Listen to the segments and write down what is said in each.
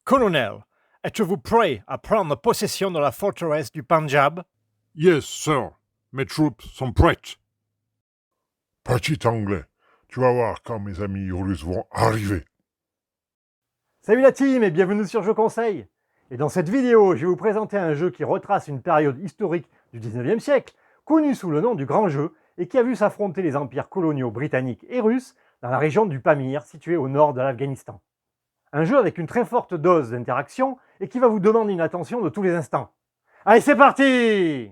Colonel, êtes-vous prêt à prendre possession de la forteresse du Punjab? Yes, sir. Mes troupes sont prêtes. Petit anglais, tu vas voir quand mes amis russes vont arriver. Salut la team et bienvenue sur Je Conseille. Et dans cette vidéo, je vais vous présenter un jeu qui retrace une période historique du 19e siècle, connu sous le nom du Grand Jeu, et qui a vu s'affronter les empires coloniaux britanniques et russes dans la région du Pamir, située au nord de l'Afghanistan. Un jeu avec une très forte dose d'interaction et qui va vous demander une attention de tous les instants. Allez, c'est parti! Et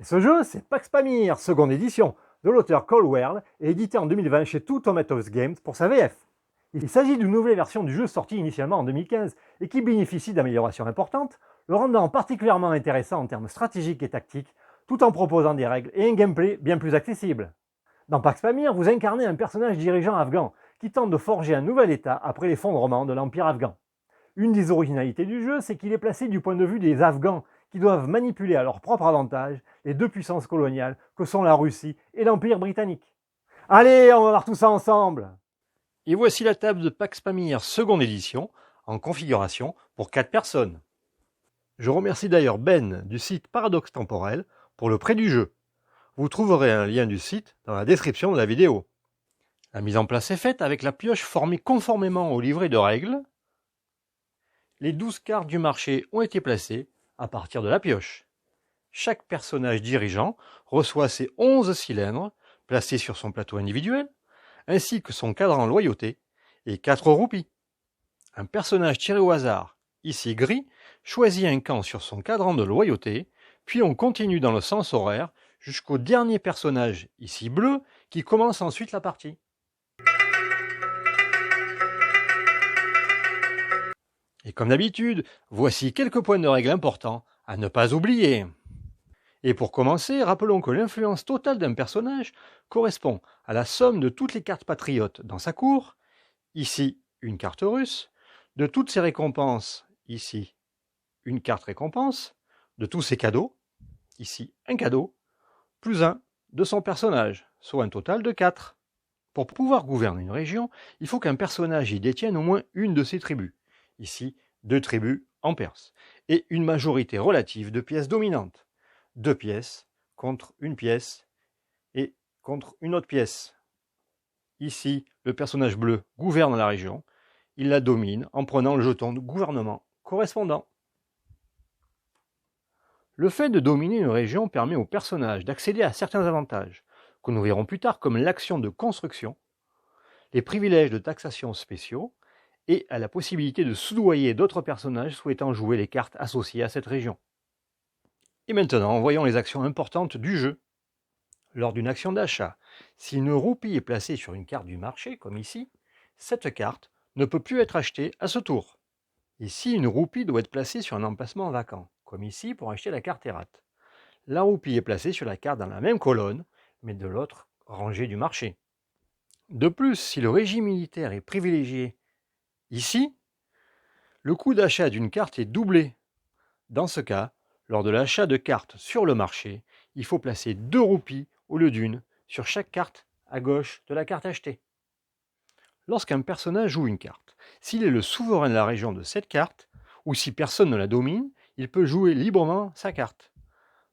ce jeu, c'est Pax Pamir, seconde édition, de l'auteur Caldwell et édité en 2020 chez Two Tomatoes Games pour sa VF. Il s'agit d'une nouvelle version du jeu sortie initialement en 2015 et qui bénéficie d'améliorations importantes, le rendant particulièrement intéressant en termes stratégiques et tactiques, tout en proposant des règles et un gameplay bien plus accessible. Dans Pax Pamir, vous incarnez un personnage dirigeant afghan qui tente de forger un nouvel État après l'effondrement de l'Empire afghan. Une des originalités du jeu, c'est qu'il est placé du point de vue des Afghans qui doivent manipuler à leur propre avantage les deux puissances coloniales que sont la Russie et l'Empire britannique. Allez, on va voir tout ça ensemble! Et voici la table de Pax Pamir seconde édition en configuration pour 4 personnes. Je remercie d'ailleurs Ben du site Paradoxe Temporel pour le prêt du jeu. Vous trouverez un lien du site dans la description de la vidéo. La mise en place est faite avec la pioche formée conformément au livret de règles. Les 12 cartes du marché ont été placées à partir de la pioche. Chaque personnage dirigeant reçoit ses 11 cylindres placés sur son plateau individuel, ainsi que son cadran loyauté et 4 roupies. Un personnage tiré au hasard, ici gris, choisit un camp sur son cadran de loyauté, puis on continue dans le sens horaire jusqu'au dernier personnage, ici bleu, qui commence ensuite la partie. Et comme d'habitude, voici quelques points de règle importants à ne pas oublier. Et pour commencer, rappelons que l'influence totale d'un personnage correspond à la somme de toutes les cartes patriotes dans sa cour, ici une carte russe, de toutes ses récompenses, ici une carte récompense, de tous ses cadeaux, ici un cadeau, plus un de son personnage, soit un total de 4. Pour pouvoir gouverner une région, il faut qu'un personnage y détienne au moins une de ses tribus, ici 2 tribus en Perse, et une majorité relative de pièces dominantes, 2 pièces contre une pièce et contre une autre pièce. Ici, le personnage bleu gouverne la région, il la domine en prenant le jeton de gouvernement correspondant. Le fait de dominer une région permet au personnage d'accéder à certains avantages, que nous verrons plus tard comme l'action de construction, les privilèges de taxation spéciaux, et à la possibilité de soudoyer d'autres personnages souhaitant jouer les cartes associées à cette région. Et maintenant, voyons les actions importantes du jeu. Lors d'une action d'achat, si une roupie est placée sur une carte du marché, comme ici, cette carte ne peut plus être achetée à ce tour. Ici, une roupie doit être placée sur un emplacement vacant, comme ici pour acheter la carte errate. La roupie est placée sur la carte dans la même colonne, mais de l'autre rangée du marché. De plus, si le régime militaire est privilégié ici, le coût d'achat d'une carte est doublé. Dans ce cas, lors de l'achat de cartes sur le marché, il faut placer 2 roupies au lieu d'une sur chaque carte à gauche de la carte achetée. Lorsqu'un personnage joue une carte, s'il est le souverain de la région de cette carte, ou si personne ne la domine, il peut jouer librement sa carte.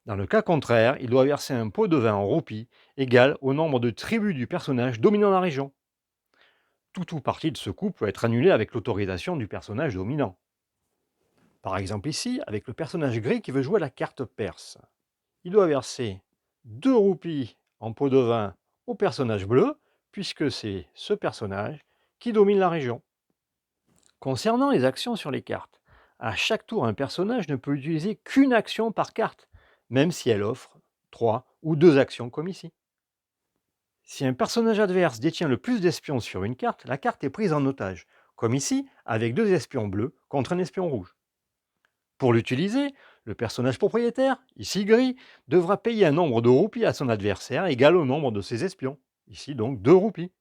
Dans le cas contraire, il doit verser un pot de vin en roupies égal au nombre de tribus du personnage dominant la région. Tout ou partie de ce coup peut être annulé avec l'autorisation du personnage dominant. Par exemple ici, avec le personnage gris qui veut jouer la carte perse. Il doit verser 2 roupies en pot de vin au personnage bleu, puisque c'est ce personnage qui domine la région. Concernant les actions sur les cartes, à chaque tour un personnage ne peut utiliser qu'une action par carte, même si elle offre 3 ou 2 actions comme ici. Si un personnage adverse détient le plus d'espions sur une carte, la carte est prise en otage, comme ici avec 2 espions bleus contre un espion rouge. Pour l'utiliser, le personnage propriétaire, ici gris, devra payer un nombre de roupies à son adversaire égal au nombre de ses espions, ici donc 2 roupies.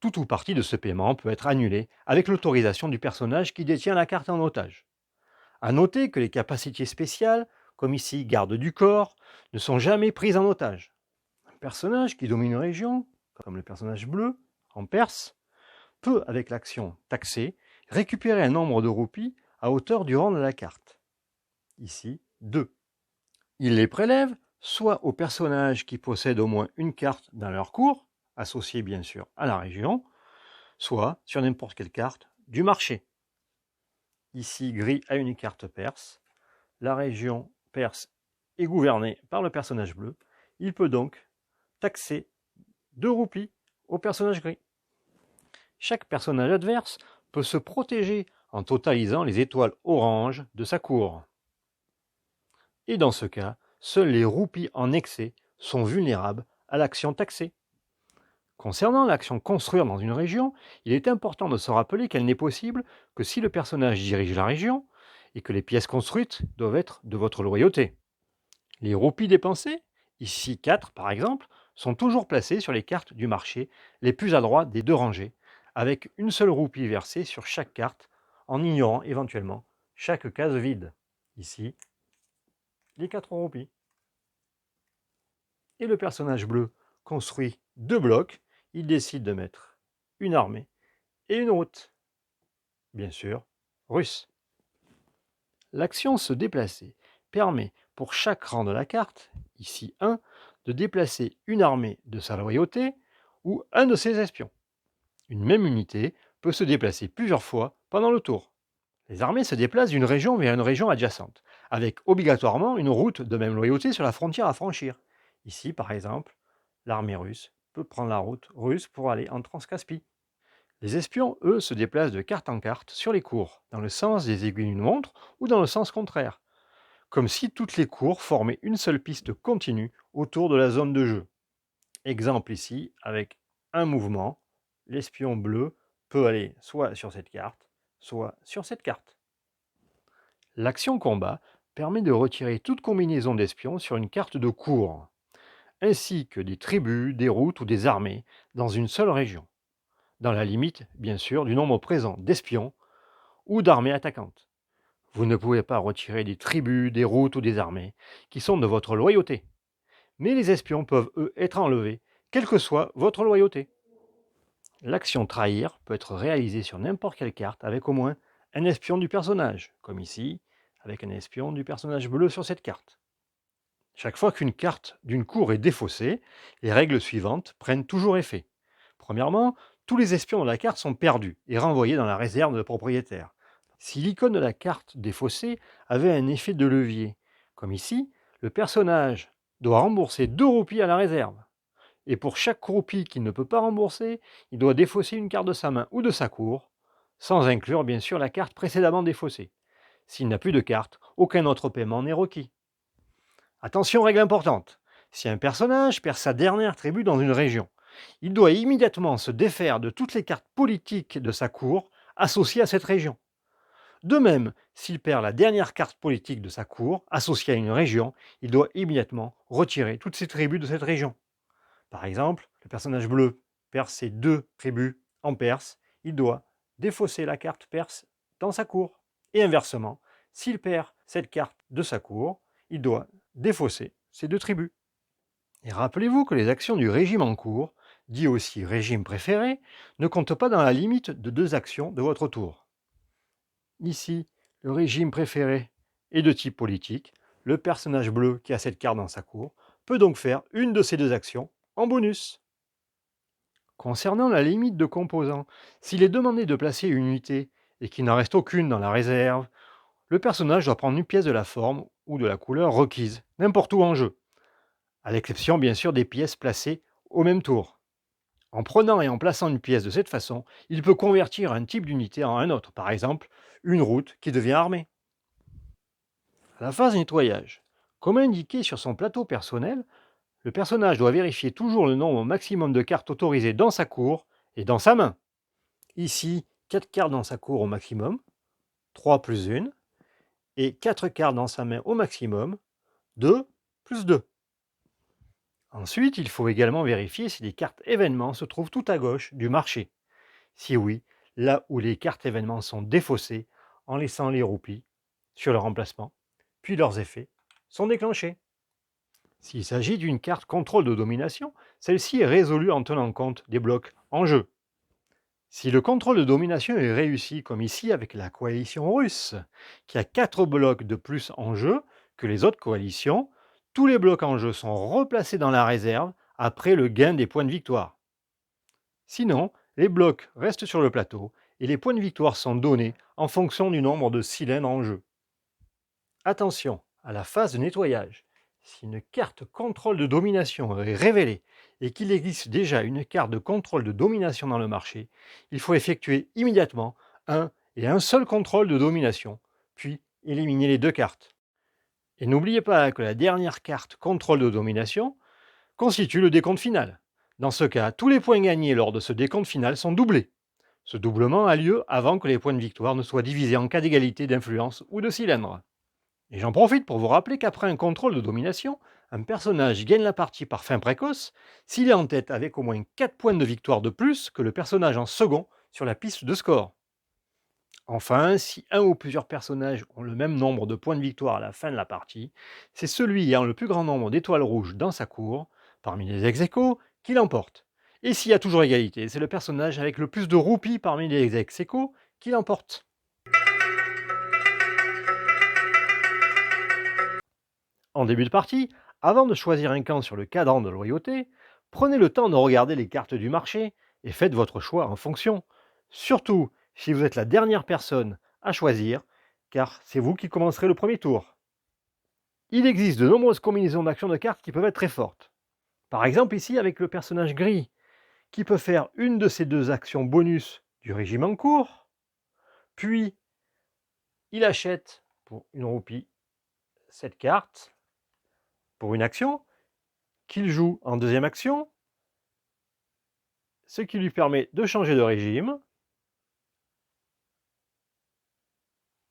Tout ou partie de ce paiement peut être annulé avec l'autorisation du personnage qui détient la carte en otage. A noter que les capacités spéciales, comme ici garde du corps, ne sont jamais prises en otage. Un personnage qui domine une région, comme le personnage bleu, en Perse, peut, avec l'action taxer, récupérer un nombre de roupies à hauteur du rang de la carte. Ici, 2. Il les prélève soit aux personnages qui possèdent au moins une carte dans leur cours, associée bien sûr à la région, soit sur n'importe quelle carte du marché. Ici, gris a une carte perse. La région perse est gouvernée par le personnage bleu. Il peut donc taxer 2 roupies au personnage gris. Chaque personnage adverse peut se protéger en totalisant les étoiles oranges de sa cour. Et dans ce cas, seuls les roupies en excès sont vulnérables à l'action taxée. Concernant l'action construire dans une région, il est important de se rappeler qu'elle n'est possible que si le personnage dirige la région et que les pièces construites doivent être de votre loyauté. Les roupies dépensées, ici 4 par exemple, sont toujours placées sur les cartes du marché les plus à droite des 2 rangées, avec une seule roupie versée sur chaque carte, en ignorant éventuellement chaque case vide. Ici, les 4 roupies. Et le personnage bleu construit 2 blocs, il décide de mettre une armée et une route. Bien sûr, russe. L'action se déplacer permet pour chaque rang de la carte, ici 1, de déplacer une armée de sa loyauté ou un de ses espions. Une même unité peut se déplacer plusieurs fois pendant le tour. Les armées se déplacent d'une région vers une région adjacente, avec obligatoirement une route de même loyauté sur la frontière à franchir. Ici, par exemple, l'armée russe peut prendre la route russe pour aller en Transcaspie. Les espions, eux, se déplacent de carte en carte sur les cours, dans le sens des aiguilles d'une montre ou dans le sens contraire, comme si toutes les cours formaient une seule piste continue autour de la zone de jeu. Exemple ici, avec un mouvement, l'espion bleu peut aller soit sur cette carte, soit sur cette carte. L'action combat permet de retirer toute combinaison d'espions sur une carte de cours, ainsi que des tribus, des routes ou des armées dans une seule région, dans la limite, bien sûr, du nombre présent d'espions ou d'armées attaquantes. Vous ne pouvez pas retirer des tribus, des routes ou des armées qui sont de votre loyauté, mais les espions peuvent, eux, être enlevés, quelle que soit votre loyauté. L'action trahir peut être réalisée sur n'importe quelle carte avec au moins un espion du personnage, comme ici, avec un espion du personnage bleu sur cette carte. Chaque fois qu'une carte d'une cour est défaussée, les règles suivantes prennent toujours effet. Premièrement, tous les espions de la carte sont perdus et renvoyés dans la réserve de propriétaire. Si l'icône de la carte défaussée avait un effet de levier, comme ici, le personnage doit rembourser 2 roupies à la réserve. Et pour chaque roupie qu'il ne peut pas rembourser, il doit défausser une carte de sa main ou de sa cour, sans inclure bien sûr la carte précédemment défaussée. S'il n'a plus de carte, aucun autre paiement n'est requis. Attention, règle importante. Si un personnage perd sa dernière tribu dans une région, il doit immédiatement se défaire de toutes les cartes politiques de sa cour associées à cette région. De même, s'il perd la dernière carte politique de sa cour associée à une région, il doit immédiatement retirer toutes ses tribus de cette région. Par exemple, le personnage bleu perd ses 2 tribus en Perse, il doit défausser la carte perse dans sa cour. Et inversement, s'il perd cette carte de sa cour, il doit défausser ses 2 tribus. Et rappelez-vous que les actions du régime en cours, dit aussi régime préféré, ne comptent pas dans la limite de 2 actions de votre tour. Ici, le régime préféré est de type politique. Le personnage bleu qui a cette carte dans sa cour peut donc faire une de ces 2 actions en bonus. Concernant la limite de composants, s'il est demandé de placer une unité et qu'il n'en reste aucune dans la réserve, le personnage doit prendre une pièce de la forme ou de la couleur requise, n'importe où en jeu, à l'exception bien sûr des pièces placées au même tour. En prenant et en plaçant une pièce de cette façon, il peut convertir un type d'unité en un autre, par exemple une route qui devient armée. À la phase nettoyage, comme indiqué sur son plateau personnel, le personnage doit vérifier toujours le nombre maximum de cartes autorisées dans sa cour et dans sa main. Ici, 4 cartes dans sa cour au maximum, 3 plus 1, et 4 cartes dans sa main au maximum, 2 plus 2. Ensuite, il faut également vérifier si les cartes événements se trouvent tout à gauche du marché. Si oui, là où les cartes événements sont défaussées en laissant les roupies sur leur emplacement, puis leurs effets sont déclenchées. S'il s'agit d'une carte contrôle de domination, celle-ci est résolue en tenant compte des blocs en jeu. Si le contrôle de domination est réussi, comme ici avec la coalition russe, qui a 4 blocs de plus en jeu que les autres coalitions, tous les blocs en jeu sont replacés dans la réserve après le gain des points de victoire. Sinon, les blocs restent sur le plateau et les points de victoire sont donnés en fonction du nombre de cylindres en jeu. Attention à la phase de nettoyage. Si une carte contrôle de domination est révélée et qu'il existe déjà une carte de contrôle de domination dans le marché, il faut effectuer immédiatement un seul contrôle de domination, puis éliminer les 2 cartes. Et n'oubliez pas que la dernière carte contrôle de domination constitue le décompte final. Dans ce cas, tous les points gagnés lors de ce décompte final sont doublés. Ce doublement a lieu avant que les points de victoire ne soient divisés en cas d'égalité d'influence ou de cylindre. Et j'en profite pour vous rappeler qu'après un contrôle de domination, un personnage gagne la partie par fin précoce s'il est en tête avec au moins 4 points de victoire de plus que le personnage en second sur la piste de score. Enfin, si un ou plusieurs personnages ont le même nombre de points de victoire à la fin de la partie, c'est celui ayant le plus grand nombre d'étoiles rouges dans sa cour, parmi les ex-aequo, qui l'emporte. Et s'il y a toujours égalité, c'est le personnage avec le plus de roupies parmi les ex-aequo qui l'emporte. En début de partie, avant de choisir un camp sur le cadran de loyauté, prenez le temps de regarder les cartes du marché et faites votre choix en fonction. Surtout si vous êtes la dernière personne à choisir, car c'est vous qui commencerez le premier tour. Il existe de nombreuses combinaisons d'actions de cartes qui peuvent être très fortes. Par exemple ici avec le personnage gris, qui peut faire une de ces 2 actions bonus du régime en cours, puis il achète pour une roupie cette carte pour une action, qu'il joue en deuxième action, ce qui lui permet de changer de régime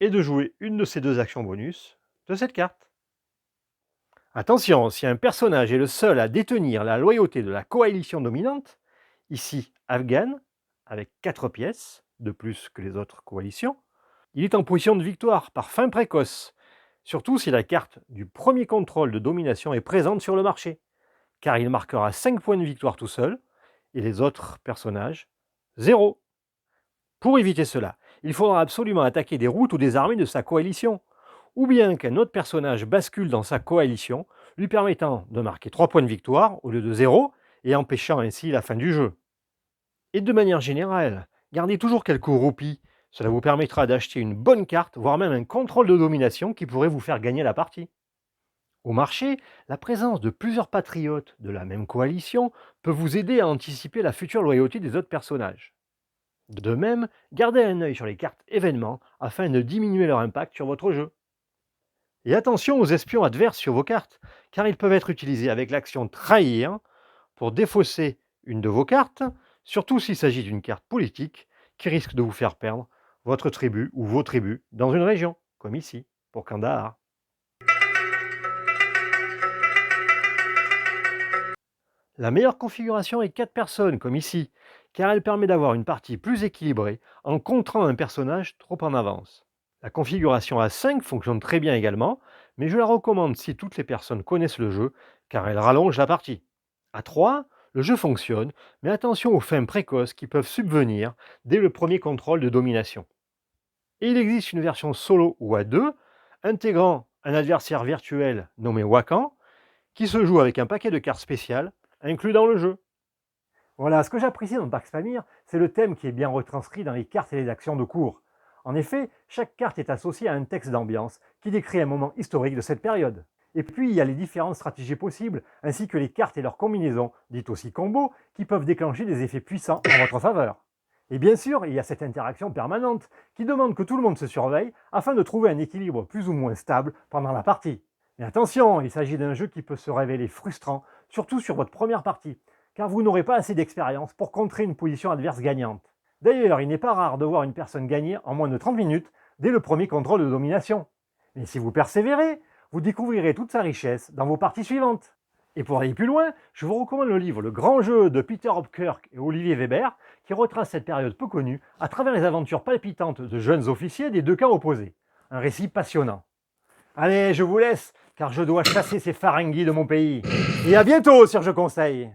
et de jouer une de ces 2 actions bonus de cette carte. Attention, si un personnage est le seul à détenir la loyauté de la coalition dominante, ici afghane, avec 4 pièces, de plus que les autres coalitions, il est en position de victoire par fin précoce, surtout si la carte du premier contrôle de domination est présente sur le marché, car il marquera 5 points de victoire tout seul, et les autres personnages, 0. Pour éviter cela, il faudra absolument attaquer des routes ou des armées de sa coalition, ou bien qu'un autre personnage bascule dans sa coalition, lui permettant de marquer 3 points de victoire au lieu de 0, et empêchant ainsi la fin du jeu. Et de manière générale, gardez toujours quelques roupies, cela vous permettra d'acheter une bonne carte, voire même un contrôle de domination qui pourrait vous faire gagner la partie. Au marché, la présence de plusieurs patriotes de la même coalition peut vous aider à anticiper la future loyauté des autres personnages. De même, gardez un œil sur les cartes événements afin de diminuer leur impact sur votre jeu. Et attention aux espions adverses sur vos cartes, car ils peuvent être utilisés avec l'action Trahir pour défausser une de vos cartes, surtout s'il s'agit d'une carte politique qui risque de vous faire perdre votre tribu ou vos tribus dans une région, comme ici, pour Kandahar. La meilleure configuration est 4 personnes, comme ici, car elle permet d'avoir une partie plus équilibrée en contrant un personnage trop en avance. La configuration à 5 fonctionne très bien également, mais je la recommande si toutes les personnes connaissent le jeu, car elle rallonge la partie. À 3, le jeu fonctionne, mais attention aux fins précoces qui peuvent subvenir dès le premier contrôle de domination. Et il existe une version solo ou à 2, intégrant un adversaire virtuel nommé Wakan, qui se joue avec un paquet de cartes spéciales inclus dans le jeu. Voilà, ce que j'apprécie dans Pax Pamir, c'est le thème qui est bien retranscrit dans les cartes et les actions de cours. En effet, chaque carte est associée à un texte d'ambiance qui décrit un moment historique de cette période. Et puis, il y a les différentes stratégies possibles, ainsi que les cartes et leurs combinaisons, dites aussi combos, qui peuvent déclencher des effets puissants en votre faveur. Et bien sûr, il y a cette interaction permanente qui demande que tout le monde se surveille afin de trouver un équilibre plus ou moins stable pendant la partie. Mais attention, il s'agit d'un jeu qui peut se révéler frustrant, surtout sur votre première partie, car vous n'aurez pas assez d'expérience pour contrer une position adverse gagnante. D'ailleurs, il n'est pas rare de voir une personne gagner en moins de 30 minutes dès le premier contrôle de domination. Mais si vous persévérez, vous découvrirez toute sa richesse dans vos parties suivantes. Et pour aller plus loin, je vous recommande le livre Le Grand Jeu de Peter Hopkirk et Olivier Weber, qui retrace cette période peu connue à travers les aventures palpitantes de jeunes officiers des 2 camps opposés. Un récit passionnant. Allez, je vous laisse, car je dois chasser ces Ferengi de mon pays. Et à bientôt sur Je Conseille.